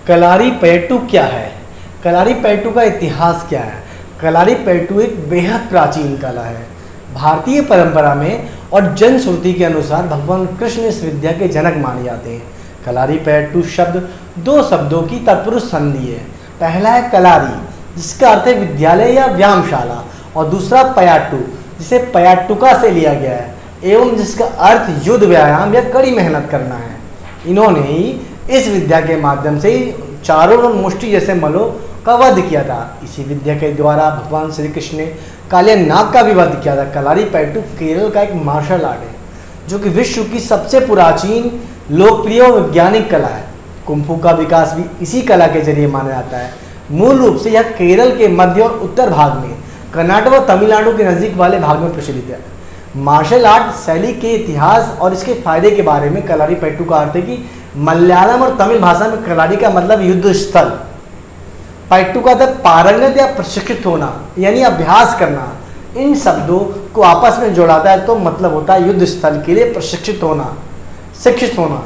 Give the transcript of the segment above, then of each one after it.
कलारीपयट्टू क्या है? कलारीपयट्टू का इतिहास क्या है? कलारीपयट्टू एक बेहद प्राचीन कला है। भारतीय परंपरा में और जनश्रुति के अनुसार भगवान कृष्ण इस विद्या के जनक माने जाते हैं। कलारीपयट्टू शब्द दो शब्दों की तत्पुरुष संधि है। पहला है कलारी, जिसका अर्थ है विद्यालय या व्यायामशाला, और दूसरा पयाट्टू, जिसे पयाट्टुका से लिया गया है एवं जिसका अर्थ युद्ध, व्यायाम या कड़ी मेहनत करना है। इन्होंने ही इस विद्या के माध्यम से ही चारों और मुष्टि जैसे मलों का वध किया था। इसी विद्या के द्वारा भगवान श्री कृष्ण ने काले नाग का भी वध किया था। कलारीपयट्टू केरल का एक मार्शल आर्ट है जो कि विश्व की सबसे प्राचीन, लोकप्रिय और वैज्ञानिक कला है। कुंफू का विकास भी इसी कला के जरिए माना जाता है। मूल रूप से यह केरल के मध्य और उत्तर भाग में, कर्नाटक और तमिलनाडु के नज़दीक वाले भाग में प्रचलित है। मार्शल आर्ट शैली के इतिहास और इसके फायदे के बारे में कलारीपयट्टू का अर्थ है कि मलयालम और तमिल भाषा में कलारी का मतलब युद्ध स्थल, पयट्टू का अर्थ पारंगत या प्रशिक्षित होना यानी अभ्यास करना। इन शब्दों को आपस में जोड़ाता है तो मतलब होता है युद्ध स्थल के लिए प्रशिक्षित होना, शिक्षित होना।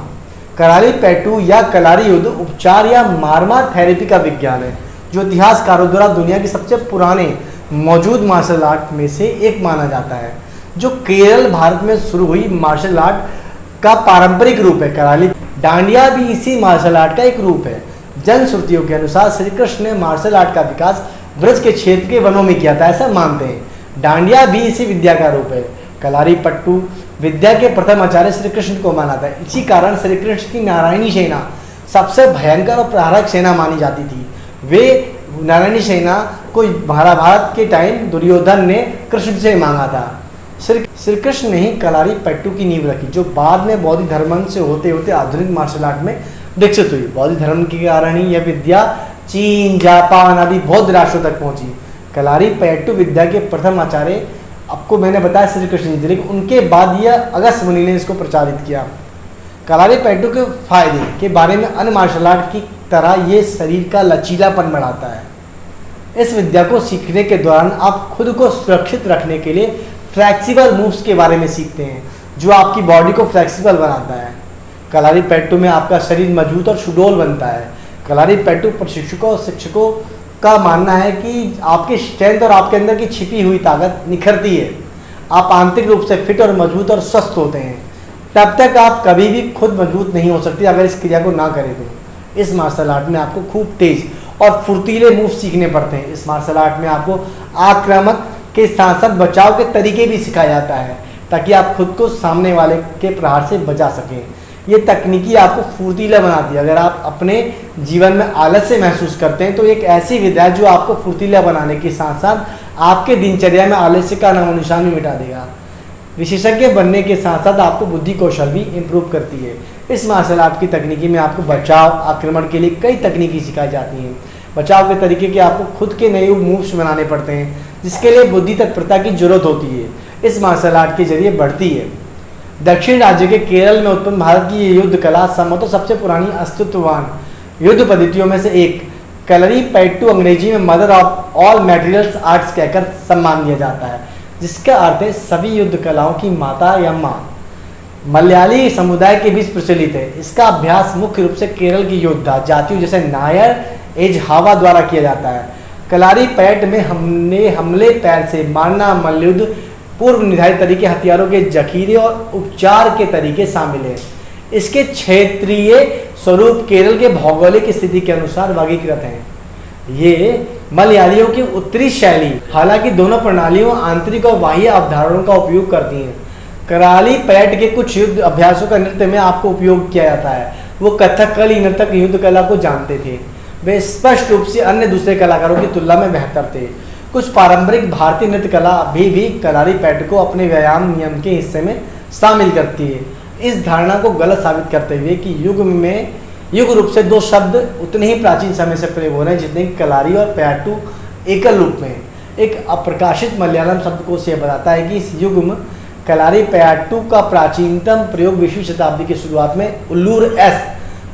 कलारीपयट्टू या कलारी युद्ध उपचार या मारमार थेरेपी का विज्ञान है जो इतिहासकारों द्वारा दुनिया के सबसे पुराने मौजूद मार्शल आर्ट में से एक माना जाता है, जो केरल भारत में शुरू हुई मार्शल आर्ट का पारंपरिक रूप है। कलारी डांडिया भी इसी मार्शल आर्ट का एक रूप है। जनश्रुतियों के अनुसार श्री कृष्ण ने मार्शल आर्ट का विकास ब्रज के क्षेत्र के वनों में किया था, ऐसा मानते हैं। डांडिया भी इसी विद्या का रूप है। कलारीपयट्टू विद्या के प्रथम आचार्य श्री कृष्ण को माना था। इसी कारण श्री कृष्ण की नारायणी सेना सबसे भयंकर और प्रहारक सेना मानी जाती थी। वे नारायणी सेना को महाभारत के टाइम दुर्योधन ने कृष्ण से मांगा था। श्री कृष्ण ने ही कलारीपयट्टू की नींव रखी, जो बाद में बौद्ध धर्म से होते होते आधुनिक मार्शल आर्ट में विकसित हुई। बौद्ध धर्म के कारण ही यह विद्या चीन, जापान आदि बौद्ध राष्ट्रों तक पहुंची। कलारीपयट्टू विद्या के प्रथम आचार्य आपको मैंने बताया श्री कृष्ण जी, लेकिन उनके बाद यह अगस्त मुनि ने इसको प्रचारित किया। कलारीपयट्टू के फायदे के बारे में अन्य मार्शल आर्ट की तरह ये शरीर का लचीलापन बढ़ाता है। इस विद्या को सीखने के दौरान आप खुद को सुरक्षित रखने के लिए फ्लेक्सिबल मूव्स के बारे में सीखते हैं, जो आपकी बॉडी को फ्लेक्सिबल बनाता है। कलारीपयट्टू में आपका शरीर मजबूत और सुडौल बनता है। कलारीपयट्टू प्रशिक्षकों और शिक्षकों का मानना है कि आपकी स्ट्रेंथ और आपके अंदर की छिपी हुई ताकत निखरती है। आप आंतरिक रूप से फिट और मजबूत और स्वस्थ होते हैं। तब तक आप कभी भी खुद मजबूत नहीं हो सकते अगर इस क्रिया को ना करें तो। इस मार्शल आर्ट में आपको खूब तेज और फुर्तीले मूव सीखने पड़ते हैं। इस मार्शल आर्ट में आपको आक्रामक के साथ साथ बचाव के तरीके भी सिखाया जाता है ताकि आप खुद को सामने वाले के प्रहार से बचा सकें। ये तकनीकी आपको फुर्तीला बनाती है। अगर आप अपने जीवन में आलस्य महसूस करते हैं तो एक ऐसी विद्या जो आपको फुर्तीला बनाने के साथ साथ आपके दिनचर्या में आलस्य का नामो निशान भी मिटा देगा। विशेषज्ञ बनने के साथ साथ आपको बुद्धि कौशल भी इम्प्रूव करती है। इस मार्शल आर्ट की तकनीकी में आपको बचाव, आक्रमण के लिए कई तकनीकी सिखाई जाती हैं। बचाव के तरीके के आपको खुद के नए मूव्स बनाने पड़ते हैं, जिसके लिए बुद्धि तत्परता की जरूरत होती है। इस मार्शल आर्ट के जरिए बढ़ती है। दक्षिण राज्य के केरल में उत्पन्न भारत की ये युद्ध कला संभवतः सबसे पुरानी अस्तित्ववान युद्ध पद्धतियों में से एक। कलारीपयट्टू अंग्रेजी में mother of all materials arts कहकर सम्मान दिया जाता है, जिसका अर्थ है सभी युद्ध कलाओं की माता या माँ। मलयाली समुदाय के बीच प्रचलित है। इसका अभ्यास मुख्य रूप से केरल की योद्धा जातियों जैसे नायर, एजहावा द्वारा किया जाता है। कलारीपयट्टू में हमले पैर से मारना, मल्लयुद्ध, पूर्व निर्धारित तरीके, हथियारों के जखीरे और उपचार के तरीके शामिल हैं। इसके क्षेत्रीय स्वरूप केरल के भौगोलिक स्थिति के अनुसार वर्गीकृत हैं। ये मलयालियों की उत्तरी शैली, हालांकि दोनों प्रणालियों आंतरिक और बाह्य अवधारणाओं का उपयोग करती हैं। कलारीपयट्टू के कुछ युद्ध अभ्यासों का नृत्य में आपको उपयोग किया जाता है। वो कथकली नृतक युद्ध कला को जानते थे। वे स्पष्ट रूप से अन्य दूसरे कलाकारों की तुलना में बेहतर थे। कुछ पारंपरिक भारतीय नृत्य कला अभी भी कलारीपयट्टू को अपने व्यायाम नियम के हिस्से में शामिल करती है। इस धारणा को गलत साबित करते हुए कि युग रूप से दो शब्द उतने ही प्राचीन समय से प्रयोग हो रहे हैं जितने कलारी और पयट्टू एकल रूप में। एक अप्रकाशित मलयालम शब्दकोश यह बताता है कि इस युग में कलारीपयट्टू का प्राचीनतम प्रयोग 20वीं शताब्दी की शुरुआत में उल्लूर एस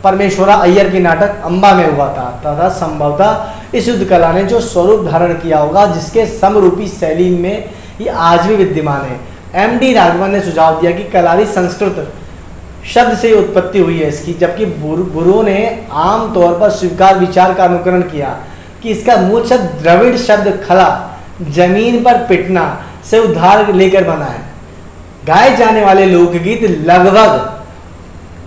परमेश्वरा अय्यर के नाटक अम्बा में हुआ था तथा संभवतः इस युद्ध कला ने जो स्वरूप धारण किया होगा जिसके समरूपी शैली में ये आज भी विद्यमान है। एम.डी. राघवन ने सुझाव दिया कि कलारी संस्कृत शब्द से उत्पत्ति हुई है इसकी, जबकि गुरुओं ने आम तौर पर स्वीकार विचार का अनुकरण किया कि इसका मूल शब्द द्रविड़ शब्द खला, जमीन पर पिटना से उद्धार लेकर बना है। गाए जाने वाले लोकगीत लगभग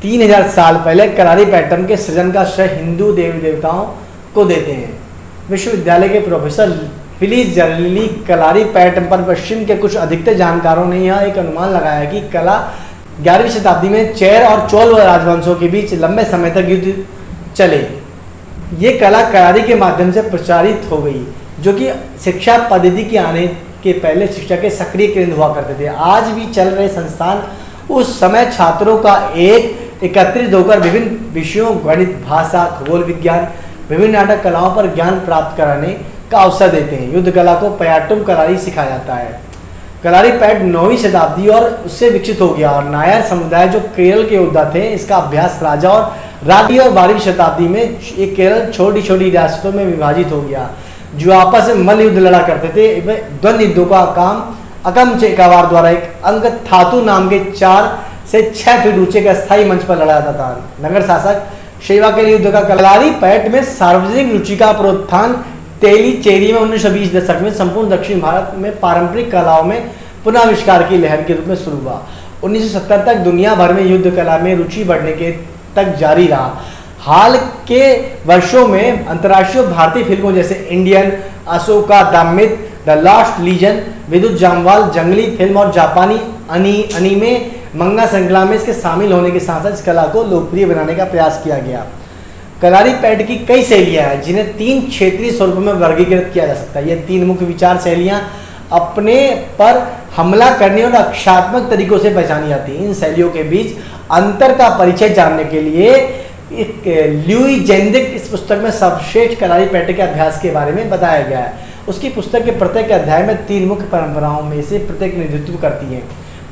3000 साल पहले कलारी पैटर्न के सृजन का श्रेय हिंदू देवी देवताओं को देते हैं। विश्वविद्यालय के प्रोफेसर फिलिस जर्ली कलारी पैटर्न पर पश्चिम के कुछ अधिकतर जानकारों ने यह एक अनुमान लगाया कि कला 11वीं शताब्दी में चेर और चोल राजवंशों के बीच लंबे समय तक युद्ध चले। ये कला कलारी के माध्यम से प्रचारित हो गई, जो कि शिक्षा पद्धति के आने के पहले शिक्षा के सक्रिय केंद्र हुआ करते थे। आज भी चल रहे संस्थान उस समय छात्रों का एक एकत्रित होकर विभिन्न विषयों गणित, भाषा, खगोल विज्ञान, विभिन्न नाटक कलाओं पर ज्ञान प्राप्त कराने का अवसर देते हैं। युद्ध कला को पयाटुम कलारी सिखाया जाता है। कलारी पैट 9वीं शताब्दी और उससे विकसित हो गया और नायर समुदाय जो केरल के योद्धा थे, इसका अभ्यास राजा और राज्य और 12वीं शताब्दी में ये केरल छोटी छोटी रियासतों में विभाजित हो गया, जो आपस में मल्ल युद्ध लड़ा करते थे। द्वंद्व युद्धों का काम अकम चेकावार द्वारा एक अंग धातु नाम के 4 से 6 फीट ऊंचे का स्थायी मंच पर लड़ा जाता था। नगर शासक सेवा के लिए युद्ध का कलारी पैट में सार्वजनिक रुचि का प्रोत्थान तेली चेरी में 1920 दशक में संपूर्ण दक्षिण भारत में पारंपरिक कलाओं में पुनर्विष्कार की लहर के रूप में शुरू हुआ। 1970 तक दुनिया भर में युद्ध कला में रुचि बढ़ने के तक जारी रहा। हाल के वर्षों में अंतर्राष्ट्रीय भारतीय फिल्मों जैसे Indian, Ashoka, the myth, the last legion, Vidyut Jammwal, जंगली फिल्म और जापानी अनीमे मंगा श्रृंखला में इसके शामिल होने के साथ साथ इस कला को लोकप्रिय बनाने का प्रयास किया गया। कलारी पैट की कई शैलियां हैं, जिन्हें 3 क्षेत्रीय स्वरूपों में वर्गीकृत किया जा सकता है। ये 3 मुख्य विचार शैलियां अपने पर हमला करने और अक्षात्मक तरीकों से पहचानी जाती हैं। इन शैलियों के बीच अंतर का परिचय जानने के लिए ल्यूई जेंदिक इस पुस्तक में सर्वश्रेष्ठ कलारी पैट के अभ्यास के बारे में बताया गया है। उसकी पुस्तक के प्रत्येक अध्याय में 3 मुख्य परंपराओं में से प्रत्येक नेतृत्व करती है।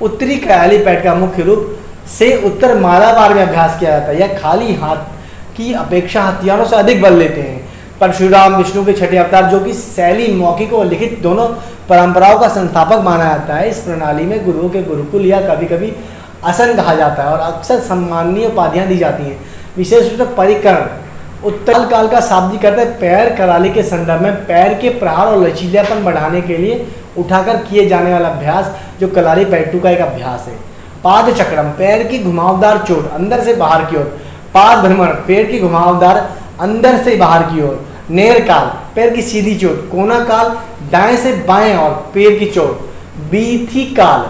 उत्तरी कलारी पैट का मुख्य रूप से उत्तर मालाबार में अभ्यास किया जाता है। यह खाली हाथ की अपेक्षा हथियारों से अधिक बल लेते हैं। परशुराम विष्णु के छठे अवतार, जो कि शैली, मौखिक और लिखित दोनों परंपराओं का संस्थापक माना जाता है। इस प्रणाली में गुरुओं के गुरुकुल या कभी कभी आसन कहा जाता है और अक्सर सम्माननीय उपाधियां दी जाती हैं। विशेष रूप से परिकरण उत्तर काल का शाब्दिक अर्थ है पैर। कलाली के संदर्भ में पैर के प्रहार और लचीलापन बढ़ाने के लिए उठाकर किए जाने वाला अभ्यास, जो कलारी पैटू का एक अभ्यास है। पाद चक्रम, पैर की घुमावदार चोट अंदर से बाहर की ओर। पाद भ्रमण, पैर की घुमावदार अंदर से बाहर की ओर। नेर काल, पैर की सीधी चोट। कोना काल, दाएं से बाएं और पैर की चोट। बीथी काल,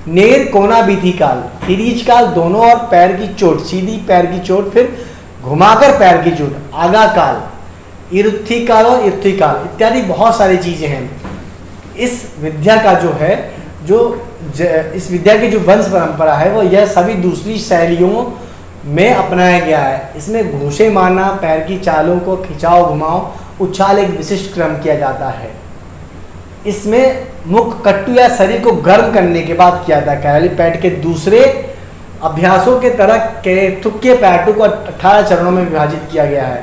नेर कोना बीथी काल। थिरीज काल, दोनों और पैर की चोट, सीधी पैर की चोट फिर घुमाकर पैर की चोट। आगा काल, इरुत्थी काल और इरुत्थी काल इत्यादि बहुत सारी चीजें हैं। इस विद्या का जो है इस विद्या की जो वंश परंपरा है वो यह सभी दूसरी शैलियों में अपनाया गया है। इसमें घूंसे मारना, पैर की चालों को खिंचाव, घुमाव, उछाल एक विशिष्ट क्रम किया जाता है। इसमें मुख कट्टू या शरीर को गर्म करने के बाद किया जाता है। कलारी पैट के दूसरे अभ्यासों के तरह केथुक्के पैटू को 18 चरणों में विभाजित किया गया है।